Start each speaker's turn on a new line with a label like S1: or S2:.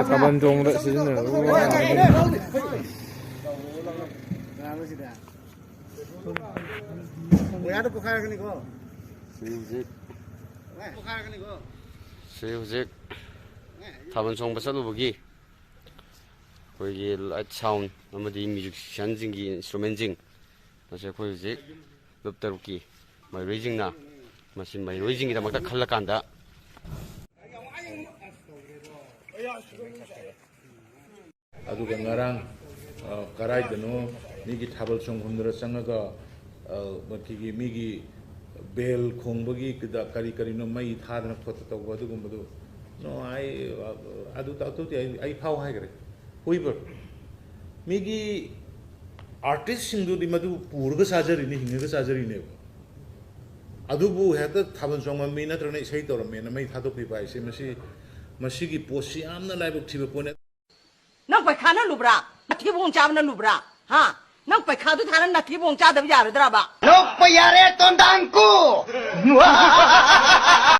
S1: Taban chong da sizinna.
S2: Hꯧzik Taban chong chꯠꯂꯨꯕꯒꯤ ꯑꯩꯈꯣꯏꯒꯤ light sound ꯑꯃꯗꯤ ꯃ꯭ꯌꯨꯖꯤꯁꯤꯌꯥꯟꯁꯤꯡꯒꯤ ꯏꯟꯁꯇ꯭ꯔꯨꯃꯦꯟꯁꯤꯡ ꯃꯁꯤ ꯑꯩꯈꯣꯏ ꯍꯧꯖꯤꯛ ꯂꯨꯞ ꯇꯔꯨꯛꯀꯤ ꯃꯍꯩꯔꯣꯏꯁꯤꯡꯅ ꯃꯁꯤ ꯃꯍꯩꯔꯣꯏꯁꯤꯡꯒꯤꯗꯃꯛꯇ ꯈꯜꯂꯀꯥꯟꯗ
S3: ꯑꯗꯨꯒ ꯉꯔꯥꯡ ꯀꯔꯥꯏꯗꯅꯣ ꯃꯤꯒꯤ ꯊꯥꯕꯜ ꯆꯣꯡꯐꯝꯗꯨꯗ ꯆꯪꯉꯒ ꯃꯈꯣꯏꯒꯤ ꯃꯤꯒꯤ ꯕꯦꯜ ꯈꯣꯡꯕꯒꯤ ꯀꯔꯤ ꯀꯔꯤꯅꯣ ꯃꯩ ꯊꯥꯗꯅ ꯈꯣꯠꯇ ꯇꯧꯕ ꯑꯗꯨꯒꯨꯝꯕꯗꯨ ꯑꯗꯨꯗꯤ ꯑꯩ ꯐꯥꯎ ꯍꯥꯏꯈ꯭ꯔꯦ ꯍꯨꯏꯕꯔ ꯃꯤꯒꯤ ꯑꯥꯔꯇꯤꯁꯁꯤꯡꯗꯨꯗꯤ ꯃꯗꯨ ꯄꯨꯔꯒ ꯆꯥꯖꯔꯤꯅꯤ ꯍꯤꯡꯉꯒ ꯆꯥꯖꯔꯤꯅꯦꯕ ꯑꯗꯨꯕꯨ ꯍꯦꯛꯇ ꯊꯥꯕꯜ ꯆꯣꯡꯉꯝꯃꯤ ꯅꯠꯇ꯭ꯔꯒꯅ ꯏꯁꯩ ꯇꯧꯔꯝꯃꯦꯅ ꯃꯩ ꯊꯥꯗꯣꯛꯄꯤꯕ ꯍꯥꯏꯁꯦ ꯃꯁꯤꯒꯤ ꯄꯣꯠꯁꯤ ꯌꯥꯝꯅ ꯂꯥꯏꯕꯛ ꯊꯤꯕ ꯄꯣꯠꯅꯦ
S4: ꯅꯪ ꯄꯩꯈꯥꯅ ꯂꯨꯕ꯭ꯔꯥ ꯅꯊꯤꯕꯣꯡ ꯆꯥꯕꯅ ꯂꯨꯕ꯭ꯔꯥ ꯍꯥ ꯅꯪ ꯄꯩꯈꯥꯗꯨ ꯊꯥꯅ ꯅꯊꯤꯕꯣꯡ ꯆꯥꯗꯕ ꯌꯥꯔꯣꯏꯗ꯭ꯔꯕ
S5: ꯂꯣꯛꯄ ꯌꯥꯔꯦ ꯇꯣꯟꯗꯥꯡꯀꯨ